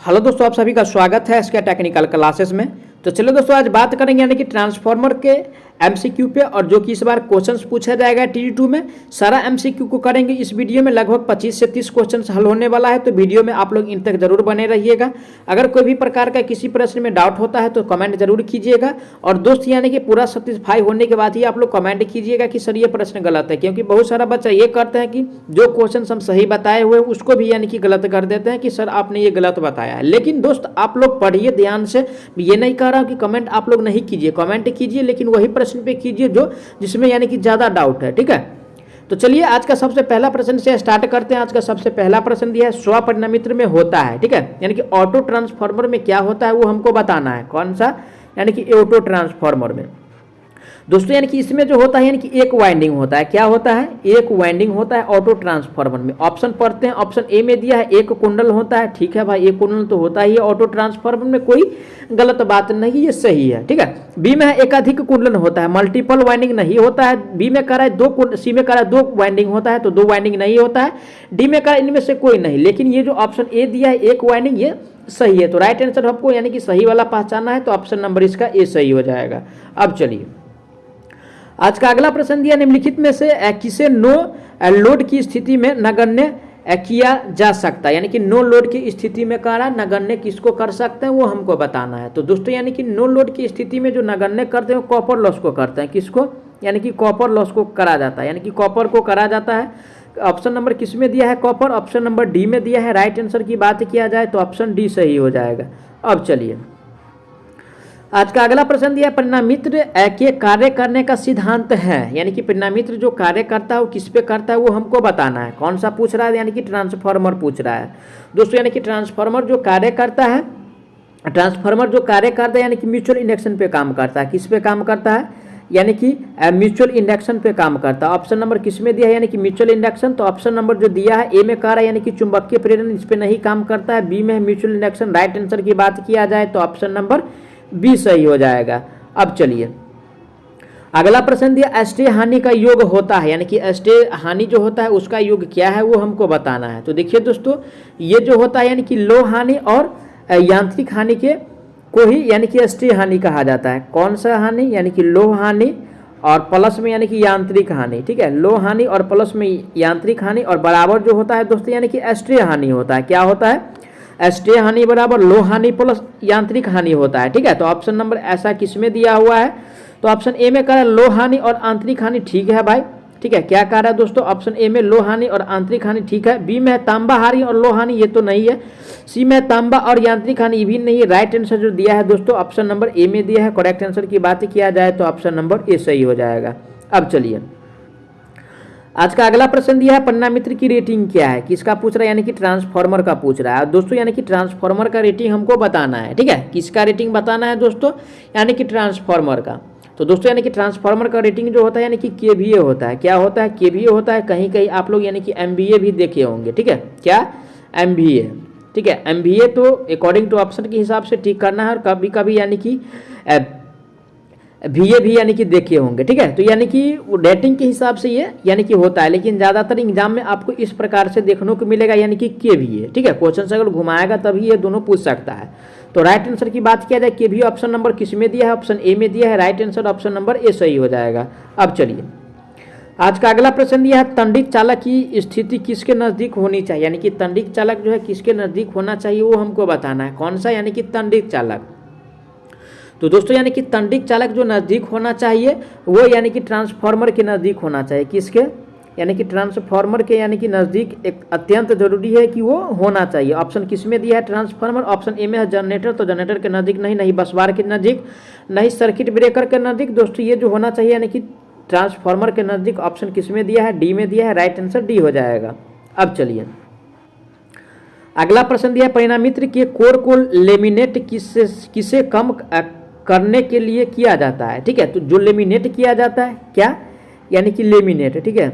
Hello दोस्तों, आप सभी का स्वागत है इसके टेक्निकल क्लासेस में। तो चलो दोस्तों, आज बात करेंगे यानी कि ट्रांसफार्मर के एमसीक्यू पे, और जो कि इस बार क्वेश्चंस पूछा जाएगा टी2 में। सारा एमसीक्यू को करेंगे इस वीडियो में। लगभग 25 से 30 क्वेश्चंस हल होने वाला है, तो वीडियो में आप लोग इन तक जरूर बने रहिएगा। अगर कोई भी प्रकार का किसी प्रश्न में डाउट होता है तो कमेंट जरूर कीजिएगा। और दोस्त यानी कि पूरा सेटिस्फाई होने के बाद ही आप लोग कमेंट कीजिएगा कि सर ये प्रश्न गलत है, क्योंकि बहुत सारा बच्चा ये करते हैं कि जो क्वेश्चन हम सही बताए हुए उसको भी यानी कि गलत कर देते हैं कि सर आपने ये गलत बताया है। लेकिन दोस्त आप लोग पढ़िए ध्यान से। ये नहीं कह रहा हूँ कि कमेंट आप लोग नहीं कीजिए, कमेंट कीजिए, लेकिन वही प्रश्न पे कीजिए जो जिसमें यानी कि ज्यादा डाउट है। ठीक है, तो चलिए आज का सबसे पहला प्रश्न से स्टार्ट करते हैं। आज का सबसे पहला प्रश्न दिया है स्वपरिणामित्र में होता है। ठीक है, यानी कि ऑटो ट्रांसफार्मर में क्या होता है वो हमको बताना है। कौन सा? यानी कि ऑटो ट्रांसफार्मर में दोस्तों यानी कि इसमें जो होता है यानी कि एक वाइंडिंग होता है। क्या होता है? एक वाइंडिंग होता है ऑटो ट्रांसफार्मर में। ऑप्शन पढ़ते हैं। ऑप्शन ए में दिया है एक कुंडल होता है। ठीक है भाई, एक कुंडल तो होता ही है ऑटो ट्रांसफार्मर में, कोई गलत बात नहीं, ये सही है। ठीक है, बी में है एकाधिक कुंडल होता है, मल्टीपल वाइंडिंग नहीं होता है। बी में कह रहा है दो, सी में कह रहा है दो वाइंडिंग होता है, तो दो वाइंडिंग नहीं होता है। डी में कह रहा है इनमें से कोई नहीं। लेकिन ये जो ऑप्शन ए दिया है एक वाइंडिंग, ये सही है। तो राइट आंसर आपको यानी कि सही वाला पहचाना है, तो ऑप्शन नंबर इसका ए सही हो जाएगा। अब चलिए आज का अगला प्रश्न दिया निम्नलिखित में से किसे नो लोड की स्थिति में नगण्य किया जा सकता है। यानी कि नो लोड की स्थिति में कह रहा है नगण्य किसको कर सकते हैं वो हमको बताना है। तो दोस्तों यानी कि नो लोड की स्थिति में जो नगण्य करते हैं कॉपर लॉस को करते हैं। किसको? यानी कि कॉपर लॉस को करा जाता है, यानी कि कॉपर को करा जाता है। ऑप्शन नंबर किस में दिया है? कॉपर। ऑप्शन नंबर डी में दिया है। राइट आंसर की बात किया जाए तो ऑप्शन डी सही हो जाएगा। अब चलिए आज का अगला प्रश्न दिया परिणामित्र के कार्य करने का सिद्धांत है। यानी कि परिणामित्र जो कार्य करता है वो किस पे करता है वो हमको बताना है। कौन सा पूछ रहा है? यानी कि ट्रांसफार्मर पूछ रहा है दोस्तों। यानी कि ट्रांसफार्मर जो कार्य करता है, ट्रांसफार्मर जो कार्य करता है यानी कि म्यूचुअल इंडक्शन पे काम करता है। किस पे काम करता है? यानी कि म्यूचुअल इंडक्शन पे काम करता है। ऑप्शन नंबर किस में दिया है? यानी कि म्यूचुअल इंडक्शन। तो ऑप्शन नंबर जो दिया है ए में कह रहा है यानी कि चुंबकीय प्रेरण, इस पे नहीं काम करता है। बी में है म्यूचुअल इंडक्शन। राइट आंसर की बात किया जाए तो ऑप्शन नंबर बी सही हो जाएगा। अब चलिए अगला प्रश्न दिया अष्टेय हानि का योग होता है। यानी कि अष्टेय हानि जो होता है उसका योग क्या है वो हमको बताना है। तो देखिए दोस्तों, ये जो होता है यानी कि लौह हानि और यांत्रिक हानि के को ही यानी कि अष्टेय हानि कहा जाता है। कौन सा हानि? यानी कि लौह हानि और प्लस में यानी कि यांत्रिक हानि। ठीक है, लौह हानि और प्लस में यांत्रिक हानि, और बराबर जो होता है दोस्तों यानी कि अष्टेय हानि होता है। क्या होता है? अष्टेय हानि बराबर लौह हानि प्लस यांत्रिक हानि होता है। ठीक है, तो ऑप्शन नंबर ऐसा किसमें दिया हुआ है? तो ऑप्शन ए में कह रहा है लौह हानि और आंतरिक हानि। ठीक है भाई, ठीक है, क्या कह रहा है दोस्तों? ऑप्शन ए में लौह हानि और आंतरिक हानि ठीक है। बी में है तांबा हानि और लौह हानि, ये तो नहीं है। सी में तांबा और यांत्रिक हानि, ये भी नहीं है। राइट आंसर जो दिया है दोस्तों ऑप्शन नंबर ए में दिया है। करेक्ट आंसर की बात किया जाए तो ऑप्शन नंबर ए सही हो जाएगा। अब चलिए आज का अगला प्रश्न दिया है परिणामित्र की रेटिंग क्या है। किसका पूछ रहा है? यानी कि ट्रांसफार्मर का पूछ रहा है दोस्तों। यानी कि ट्रांसफार्मर का रेटिंग हमको बताना है। ठीक है, किसका रेटिंग बताना है दोस्तों? यानी कि ट्रांसफार्मर का। तो दोस्तों यानी कि ट्रांसफार्मर का रेटिंग जो होता है यानी कि केवीए होता है। क्या होता है? केवीए होता है। कहीं कहीं आप लोग यानी कि एमवीए भी देखे होंगे। ठीक है, क्या? एमवीए। ठीक है, एमवीए तो अकॉर्डिंग टू ऑप्शन के हिसाब से ठीक करना है, और कभी कभी यानी कि VA भी यानी कि देखे होंगे। ठीक है, तो यानी कि रेटिंग के हिसाब से ये यानी कि होता है, लेकिन ज़्यादातर एग्जाम में आपको इस प्रकार से देखने को मिलेगा यानी कि KVA। ठीक है, क्वेश्चन से अगर घुमाएगा तभी ये दोनों पूछ सकता है। तो राइट आंसर की बात किया जाए KVA ऑप्शन नंबर किस में दिया है? ऑप्शन ए में दिया है। Right answer option number A सही हो जाएगा। अब चलिए आज का अगला प्रश्न दिया है तंडिक चालक की स्थिति किसके नज़दीक होनी चाहिए। यानी कि तंडिक चालक जो है किसके नज़दीक होना चाहिए वो हमको बताना है। कौन सा? यानी कि तंडिक चालक। तो दोस्तों यानी कि तंडिक चालक जो नज़दीक होना चाहिए वो यानी कि ट्रांसफार्मर के नज़दीक होना चाहिए। किसके? यानी कि ट्रांसफार्मर के यानी कि नज़दीक एक अत्यंत जरूरी है कि वो होना चाहिए। ऑप्शन किस में दिया है? ट्रांसफार्मर। ऑप्शन ए में है जनरेटर, तो जनरेटर के नज़दीक नहीं, नहीं बस बार के नज़दीक, नहीं सर्किट ब्रेकर के नज़दीक। दोस्तों ये जो होना चाहिए यानी कि ट्रांसफार्मर के नज़दीक। ऑप्शन किस में दिया है? डी में दिया है। राइट आंसर डी हो जाएगा। अब चलिए अगला प्रश्न दिया है परिणामित्र के कोर को लेमिनेट किसे कम करने के लिए किया जाता है। ठीक है, तो जो लेमिनेट किया जाता है क्या? यानी कि लेमिनेट। ठीक है,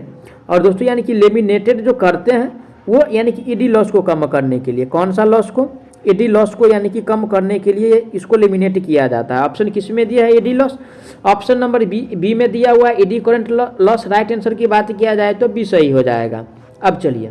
और दोस्तों यानी कि लेमिनेटेड जो करते हैं वो यानी कि ईडी लॉस को कम करने के लिए। कौन सा लॉस को? ईडी लॉस को यानी कि कम करने के लिए इसको लेमिनेट किया जाता है। ऑप्शन किस में दिया है? Eddy loss. Option number B में दिया हुआ है eddy current loss. Right answer की बात किया जाए तो बी सही हो जाएगा। अब चलिए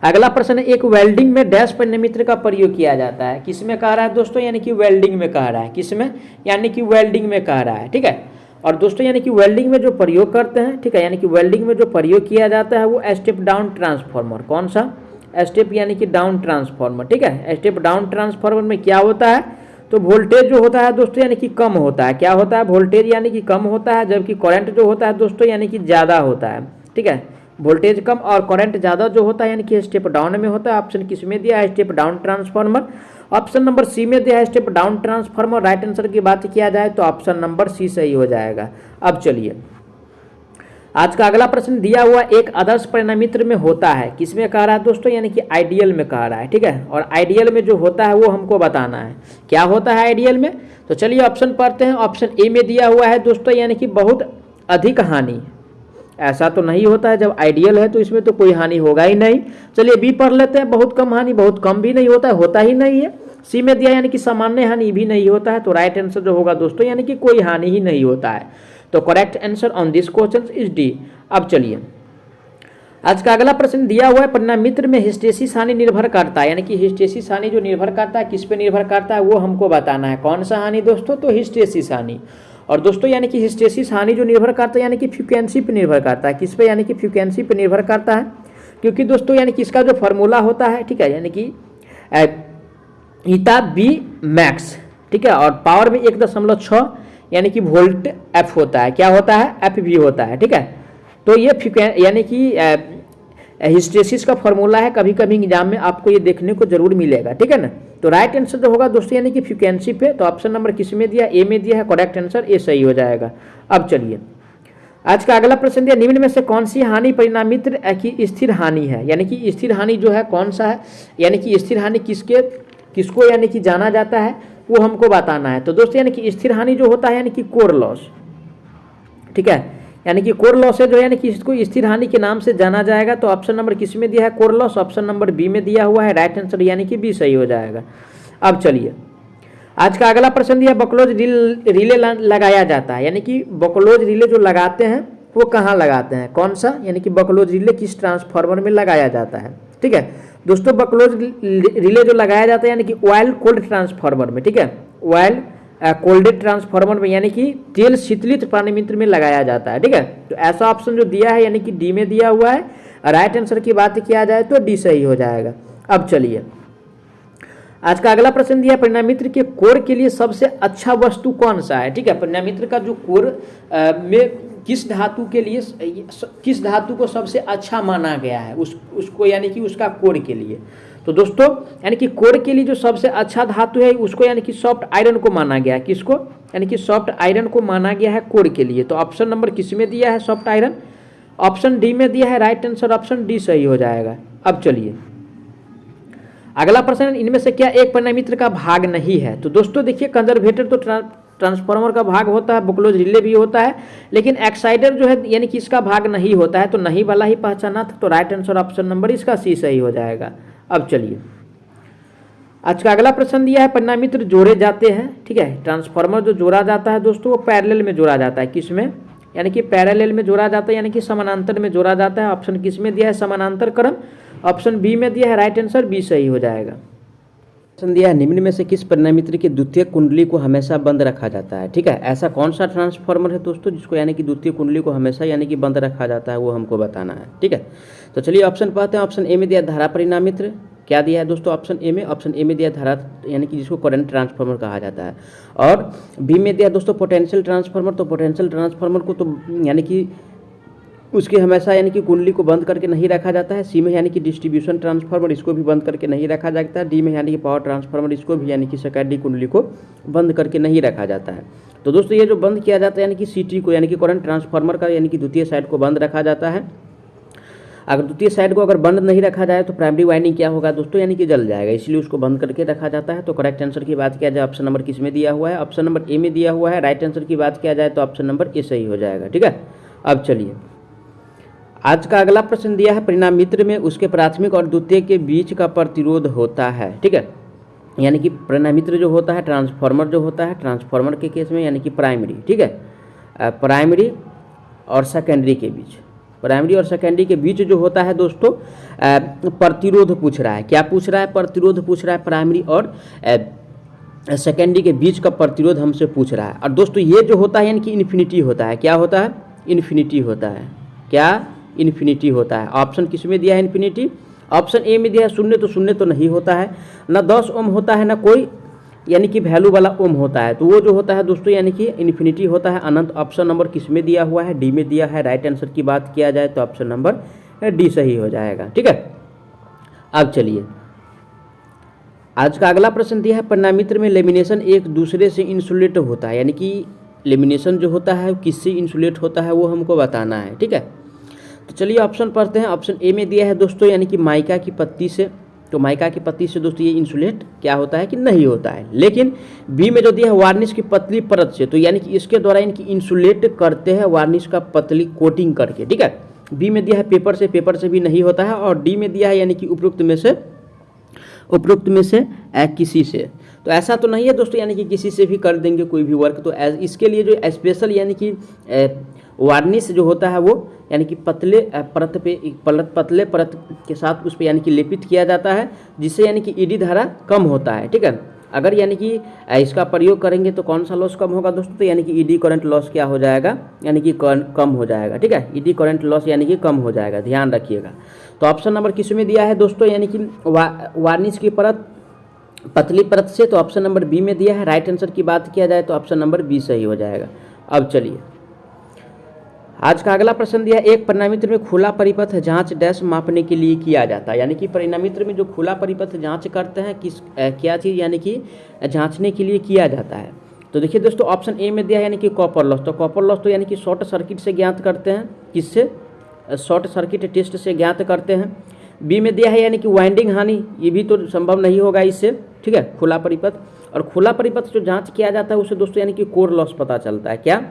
अगला प्रश्न है, एक वेल्डिंग में डैश परिणामित्र का प्रयोग किया जाता है, किसमें कह रहा है दोस्तों, यानी कि वेल्डिंग में कह रहा है, किसमें, यानी कि वेल्डिंग में कह रहा है, ठीक है। और दोस्तों यानी कि वेल्डिंग में जो प्रयोग करते हैं, ठीक है, यानी कि वेल्डिंग में जो प्रयोग किया जाता है वो स्टेप डाउन ट्रांसफार्मर, कौन सा, स्टेप यानी कि डाउन ट्रांसफार्मर, ठीक है। स्टेप डाउन ट्रांसफार्मर में क्या होता है, तो वोल्टेज जो होता है दोस्तों यानी कि कम होता है, क्या होता है, वोल्टेज यानी कि कम होता है, जबकि करंट जो होता है दोस्तों यानी कि ज़्यादा होता है, ठीक है। वोल्टेज कम और करंट ज़्यादा जो होता है यानी कि स्टेप डाउन में होता है। ऑप्शन किस में दिया है, step down transformer. Option number C में दिया है step down transformer. Right answer की बात किया जाए तो ऑप्शन नंबर सी सही हो जाएगा। अब चलिए आज का अगला प्रश्न दिया हुआ एक आदर्श परिणामित्र में होता है, किसमें कह रहा है दोस्तों, यानी कि आइडियल में कह रहा है, ठीक है। और आइडियल में जो होता है वो हमको बताना है, क्या होता है आइडियल में। तो चलिए ऑप्शन पढ़ते हैं। ऑप्शन ए में दिया हुआ है दोस्तों यानी कि बहुत अधिक हानि, ऐसा तो नहीं होता है, जब आइडियल है तो इसमें तो कोई हानि होगा ही नहीं। चलिए बी पढ़ लेते हैं, बहुत कम हानि, बहुत कम भी नहीं होता है, होता ही नहीं है। सी में दिया यानी कि सामान्य हानि भी नहीं होता है। तो राइट आंसर जो होगा दोस्तों यानी कि कोई हानि ही नहीं होता है। तो correct answer on this question is D. अब चलिए आज का अगला प्रश्न दिया हुआ है परिणामित्र में हिस्टेसिस हानि निर्भर करता है, यानी कि हिस्टेसिस हानि जो निर्भर करता है किस पे निर्भर करता है वो हमको बताना है। कौन सा हानि दोस्तों, तो हिस्टेसिस हानि। और दोस्तों यानी कि हिस्टेसिस हानि जो निर्भर करता है यानी कि फ्रीक्वेंसी पे निर्भर करता है, किस पे, यानी कि फ्रीक्वेंसी पे निर्भर करता है। क्योंकि दोस्तों यानी कि इसका जो फार्मूला होता है, ठीक है, यानी कि ईटा बी मैक्स, ठीक है, और पावर में 1.6 यानी कि वोल्ट एफ होता है, क्या होता है, एफ वी होता है, ठीक है। तो ये यानी कि हिस्टेसिस का फॉर्मूला है, कभी कभी एग्जाम में आपको ये देखने को जरूर मिलेगा, ठीक है ना। तो राइट आंसर जो होगा दोस्तों यानी कि फ्रीक्वेंसी पे, तो ऑप्शन नंबर किस में दिया, ए में दिया है। करेक्ट आंसर ए सही हो जाएगा। अब चलिए आज का अगला प्रश्न दिया निम्न में से कौन सी हानि परिणामित्र की स्थिर हानि है, यानी कि स्थिर हानि जो है कौन सा है, यानी कि स्थिर हानि किसको यानी कि जाना जाता है वो हमको बताना है। तो दोस्तों यानी कि स्थिर हानि जो होता है यानी कि कोर लॉस, ठीक है, यानी कि कोर लॉस है जो यानी कि इसको स्थिर हानि के नाम से जाना जाएगा। तो ऑप्शन नंबर किस में दिया है, core loss. Option number B में दिया हुआ है। राइट आंसर यानी कि बी सही हो जाएगा। अब चलिए आज का अगला प्रश्न दिया बकलोज रिले लगाया जाता है, यानी कि बकलोज रिले जो लगाते हैं वो कहाँ लगाते हैं, कौन सा, यानी कि बकलोज रिले किस ट्रांसफार्मर में लगाया जाता है, ठीक है। दोस्तों बकलोज रिले जो लगाया जाता है यानी कि ऑयल कोल्ड ट्रांसफार्मर में, ठीक है, ऑयल कोल्डेड ट्रांसफार्मर में, यानी कि तेल शीतलित परिणामित्र में लगाया जाता है, ठीक है। तो ऐसा ऑप्शन जो दिया है यानी कि डी में दिया हुआ है। राइट आंसर की बात किया जाए तो डी सही हो जाएगा। अब चलिए आज का अगला प्रश्न दिया परिणामित्र के कोर के लिए सबसे अच्छा वस्तु कौन सा है, ठीक है। परिणामित्र का जो कोर में किस धातु के लिए, किस धातु को सबसे अच्छा माना गया है उसको यानी कि उसका कोर के लिए। तो दोस्तों यानी कि कोर के लिए जो सबसे अच्छा धातु है उसको यानी कि सॉफ्ट आयरन को माना गया है, किसको, यानी कि सॉफ्ट आयरन को माना गया है कोर के लिए। तो ऑप्शन नंबर किस में दिया है, सॉफ्ट आयरन। ऑप्शन डी में दिया है। राइट आंसर ऑप्शन डी सही हो जाएगा। अब चलिए अगला प्रश्न इनमें से क्या एक परिणामित्र का भाग नहीं है। तो दोस्तों देखिए कंजर्वेटर तो ट्रांसफार्मर का भाग होता है, बकलोज रिले भी होता है, लेकिन एक्साइडर जो है यानी कि इसका भाग नहीं होता है। तो नहीं वाला ही पहचाना था। तो राइट आंसर ऑप्शन नंबर इसका सी सही हो जाएगा। अब चलिए आज का अगला प्रश्न दिया है परिणामित्र जोड़े जाते हैं, ठीक है। ट्रांसफार्मर जो जोड़ा जाता है दोस्तों वो पैरेलल में जोड़ा जाता है, किस में, यानी कि पैरेलल में जोड़ा जाता है, यानी कि समानांतर में जोड़ा जाता है। ऑप्शन किस में दिया है, समानांतर क्रम। ऑप्शन बी में दिया है। राइट आंसर बी सही हो जाएगा। ऑप्शन दिया है निम्न में से किस परिणामित्र की द्वितीय कुंडली को हमेशा बंद रखा जाता है, ठीक है। ऐसा कौन सा ट्रांसफार्मर है दोस्तों जिसको यानी कि द्वितीय कुंडली को हमेशा यानी कि बंद रखा जाता है वो हमको बताना है, ठीक है। तो चलिए ऑप्शन पढ़ते हैं। ऑप्शन ए में दिया धारा परिणामित्र, क्या दिया है दोस्तों ऑप्शन ए में, ऑप्शन ए में दिया धारा यानी कि जिसको करंट ट्रांसफार्मर कहा जाता है। और बी में दिया दोस्तों पोटेंशियल ट्रांसफार्मर। तो पोटेंशियल ट्रांसफार्मर को तो यानी कि उसकी हमेशा यानी कि कुंडली को बंद करके नहीं रखा जाता है। सी में यानी कि डिस्ट्रीब्यूशन ट्रांसफार्मर, इसको भी बंद करके नहीं रखा जाता है। डी में यानी कि पावर ट्रांसफार्मर, इसको भी यानी कि सेकेंडरी कुंडली को बंद करके नहीं रखा जाता है। तो दोस्तों ये जो बंद किया जाता है यानी कि सीटी को, यानी कि करंट ट्रांसफार्मर का यानी कि द्वितीय साइड को बंद रखा जाता है। अगर द्वितीय साइड को अगर बंद नहीं रखा जाए तो प्राइमरी वाइंडिंग क्या होगा दोस्तों, यानी कि जल जाएगा, इसलिए उसको बंद करके रखा जाता है। तो करेक्ट आंसर की बात किया जाए ऑप्शन नंबर किस में दिया हुआ है, ऑप्शन नंबर ए में दिया हुआ है। राइट आंसर की बात किया जाए तो ऑप्शन नंबर ए सही हो जाएगा, ठीक है। अब चलिए आज का अगला प्रश्न दिया है परिणामित्र में उसके प्राथमिक और द्वितीय के बीच का प्रतिरोध होता है, ठीक है। यानी कि परिणामित्र जो होता है ट्रांसफार्मर जो होता है, ट्रांसफार्मर के केस में यानी कि प्राइमरी, ठीक है, प्राइमरी और सेकेंडरी के बीच, प्राइमरी और सेकेंडरी के बीच जो होता है दोस्तों प्रतिरोध पूछ रहा है। क्या पूछ रहा है? प्रतिरोध पूछ रहा है। प्राइमरी और सेकेंडरी के बीच का प्रतिरोध हमसे पूछ रहा है। और दोस्तों ये जो होता है यानी कि इन्फिनिटी होता है। क्या होता है? इन्फिनिटी होता है। क्या? इन्फिनिटी होता है। ऑप्शन किस में दिया है? इन्फिनिटी। ऑप्शन ए में दिया है शून्य, तो शून्य तो नहीं होता है, ना 10 ओम होता है, ना कोई यानी कि वैल्यू वाला ओम होता है। तो वो जो होता है दोस्तों यानी कि इन्फिनिटी होता है, अनंत। ऑप्शन नंबर किस में दिया हुआ है? डी में दिया है। राइट आंसर की बात किया जाए तो ऑप्शन नंबर डी सही हो जाएगा। ठीक है, अब चलिए आज का अगला प्रश्न दिया है परिणामित्र में लेमिनेशन एक दूसरे से इंसुलेट होता है, यानी कि लेमिनेशन जो होता है किससे इंसुलेट होता है वो हमको बताना है। ठीक है, तो चलिए ऑप्शन पढ़ते हैं। ऑप्शन ए में दिया है दोस्तों यानी कि माइका की पत्ती से। तो माइका की पत्ती से दोस्तों ये इंसुलेट क्या होता है कि नहीं होता है। लेकिन बी में जो दिया है वार्निश की पतली परत से, तो यानी कि इसके द्वारा इनकी इंसुलेट करते हैं वार्निश का पतली कोटिंग करके। ठीक है, बी में दिया है पेपर से, पेपर से भी नहीं होता है। और डी में दिया है यानी कि उपरोक्त में से किसी से। तो ऐसा तो नहीं है दोस्तों यानी कि किसी से भी कर देंगे कोई भी वर्क। तो इसके लिए जो स्पेशल यानी कि वार्निश जो होता है वो यानी कि पतले परत के साथ उस पर यानी कि लेपित किया जाता है, जिससे यानी कि ईडी धारा कम होता है। ठीक है, अगर यानी कि इसका प्रयोग करेंगे तो कौन सा लॉस कम होगा दोस्तों? तो यानी कि ईडी करंट लॉस क्या हो जाएगा? यानी कि कम हो जाएगा। ठीक है, ईडी करंट लॉस यानी कि कम हो जाएगा, ध्यान रखिएगा। तो ऑप्शन नंबर किस में दिया है दोस्तों यानी कि वार्निश की परत पतली परत से, तो ऑप्शन नंबर बी में दिया है। राइट आंसर की बात किया जाए तो ऑप्शन नंबर बी सही हो जाएगा। अब चलिए आज का अगला प्रश्न दिया है एक परिणामित्र में खुला परिपथ जांच डैश मापने के लिए किया जाता है, यानी कि परिणामित्र में जो खुला परिपथ जांच करते हैं क्या चीज़ यानी कि जांचने के लिए किया जाता है। तो देखिए दोस्तों ऑप्शन ए में दिया है यानी कि कॉपर लॉस। तो कॉपर लॉस तो यानी कि शॉर्ट सर्किट से ज्ञात करते हैं। किससे? शॉर्ट सर्किट टेस्ट से ज्ञात करते हैं। बी में दिया है यानी कि वाइंडिंग हानि, ये भी तो संभव नहीं होगा इससे। ठीक है, खुला परिपथ। और खुला परिपथ जो जांच किया जाता है उसे दोस्तों यानी कि कोर लॉस पता चलता है। क्या?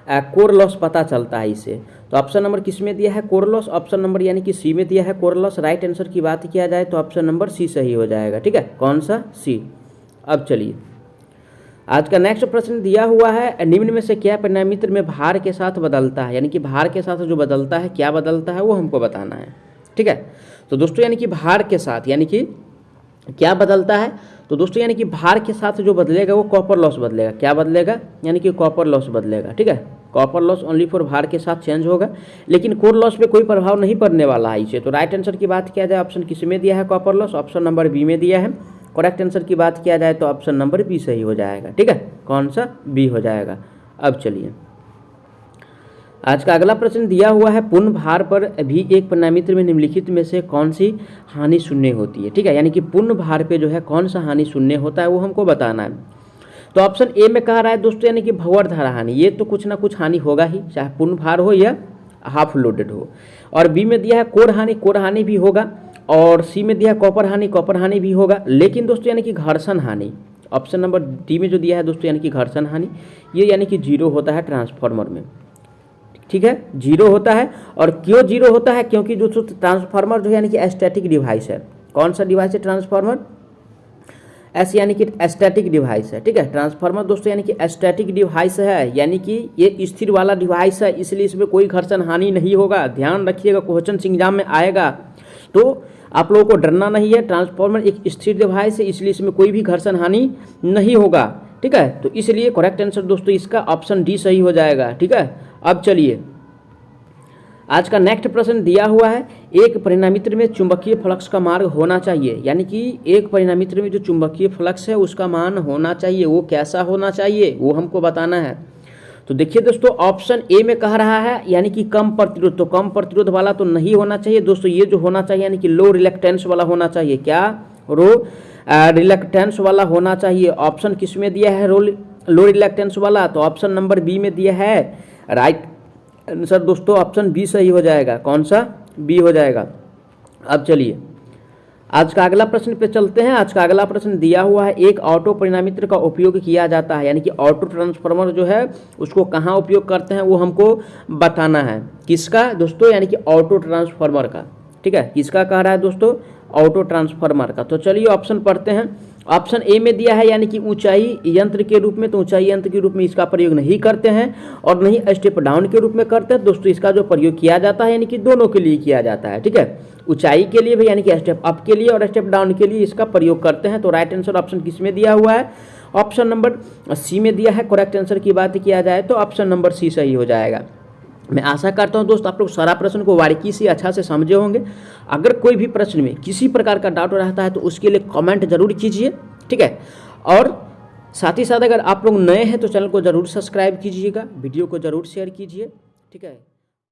कोर लॉस पता चलता है इससे। तो ऑप्शन नंबर किस में दिया है? Core loss. ऑप्शन नंबर यानी कि सी में दिया है कोर लॉस। राइट आंसर की बात किया जाए तो ऑप्शन नंबर सी सही हो जाएगा। ठीक है, कौन सा? सी। अब चलिए आज का नेक्स्ट प्रश्न दिया हुआ है निम्न में से क्या परिणामित्र में भार के साथ बदलता है, यानी कि भार के साथ जो बदलता है क्या बदलता है वो हमको बताना है। ठीक है, तो दोस्तों यानी कि भार के साथ यानी कि क्या बदलता है? तो दोस्तों यानी कि भार के साथ जो बदलेगा वो कॉपर लॉस बदलेगा। क्या बदलेगा? यानी कि कॉपर लॉस बदलेगा। ठीक है, कॉपर लॉस ओनली फॉर भार के साथ चेंज होगा, लेकिन कोर लॉस पे कोई प्रभाव नहीं पड़ने वाला है इसे। तो राइट आंसर की बात किया जाए ऑप्शन किस में दिया है? Copper loss. Option number B में दिया है। करेक्ट आंसर की बात किया जाए तो ऑप्शन नंबर बी सही हो जाएगा। ठीक है, कौन सा? बी हो जाएगा। अब चलिए आज का अगला प्रश्न दिया हुआ है पूर्ण भार पर भी एक परिणामित्र में निम्नलिखित में से कौन सी हानि शून्य होती है। ठीक है, यानी कि पूर्ण भार पे जो है कौन सा हानि शून्य होता है वो हमको बताना है। तो ऑप्शन ए में कह रहा है दोस्तों यानी कि भंवर धारा हानि, ये तो कुछ ना कुछ हानि होगा ही, चाहे पूर्ण भार हो या हाफ लोडेड हो। और बी में दिया है कोर हानि भी होगा। और सी में दिया है कॉपर हानि भी होगा। लेकिन दोस्तों यानी कि घर्षण हानि, ऑप्शन नंबर डी में जो दिया है दोस्तों यानी कि घर्षण हानि, ये यानी कि जीरो होता है ट्रांसफार्मर में। ठीक है, जीरो होता है। और क्यों जीरो होता है? क्योंकि जो ट्रांसफार्मर जो है यानी कि स्टैटिक डिवाइस है। कौन सा डिवाइस है? ट्रांसफार्मर ऐसे यानी कि स्टैटिक डिवाइस है। ठीक है, ट्रांसफार्मर दोस्तों यानी कि स्टैटिक डिवाइस है, यानी कि ये स्थिर वाला डिवाइस है, इसलिए इसमें कोई घर्षण हानि नहीं होगा। ध्यान रखिएगा, क्वेश्चन एग्जाम में आएगा तो आप लोगों को डरना नहीं है। ट्रांसफार्मर एक स्थिर डिवाइस है, इसलिए इसमें कोई भी घर्षण हानि नहीं होगा। ठीक है, तो इसलिए करेक्ट आंसर दोस्तों इसका ऑप्शन डी सही हो जाएगा। ठीक है, अब चलिए आज का नेक्स्ट प्रश्न दिया हुआ है एक परिणामित्र में चुंबकीय फ्लक्स का मार्ग होना चाहिए, यानी कि एक परिणामित्र में जो चुंबकीय फ्लक्स है उसका मान होना चाहिए, वो कैसा होना चाहिए वो हमको बताना है। तो देखिए दोस्तों ऑप्शन ए में कह रहा है यानी कि कम प्रतिरोध, तो कम प्रतिरोध वाला तो नहीं होना चाहिए दोस्तों, ये जो होना चाहिए यानी कि लो रिलेक्टेंस वाला होना चाहिए। क्या? रिलेक्टेंस वाला होना चाहिए। ऑप्शन किस में दिया है? लो रिलेक्टेंस वाला। तो ऑप्शन नंबर बी में दिया है। राइट आंसर दोस्तों ऑप्शन बी सही हो जाएगा। कौन सा? बी हो जाएगा। अब चलिए आज का अगला प्रश्न पे चलते हैं। आज का अगला प्रश्न दिया हुआ है एक ऑटो परिणामित्र का उपयोग किया जाता है, यानी कि ऑटो ट्रांसफार्मर जो है उसको कहाँ उपयोग करते हैं वो हमको बताना है। किसका दोस्तों? यानी कि ऑटो ट्रांसफार्मर का। ठीक है, किसका कह रहा है दोस्तों? ऑटो ट्रांसफार्मर का। तो चलिए ऑप्शन पढ़ते हैं। ऑप्शन ए में दिया है यानी कि ऊंचाई यंत्र के रूप में, तो ऊंचाई यंत्र के रूप में इसका प्रयोग नहीं करते हैं और नहीं स्टेप डाउन के रूप में करते हैं। दोस्तों इसका जो प्रयोग किया जाता है यानी कि दोनों के लिए किया जाता है, ठीक है, ऊंचाई के लिए भी यानी कि स्टेप अप के लिए और स्टेप डाउन के लिए इसका प्रयोग करते हैं। तो राइट आंसर ऑप्शन किस में दिया हुआ है, ऑप्शन नंबर सी में दिया है। करेक्ट आंसर की बात किया जाए तो ऑप्शन नंबर सी सही हो जाएगा। मैं आशा करता हूं दोस्त आप लोग सारा प्रश्न को बारीकी से अच्छा से समझे होंगे। अगर कोई भी प्रश्न में किसी प्रकार का डाउट रहता है तो उसके लिए कमेंट जरूर कीजिए, ठीक है। और साथ ही साथ अगर आप लोग नए हैं तो चैनल को जरूर सब्सक्राइब कीजिएगा, वीडियो को जरूर शेयर कीजिए, ठीक है।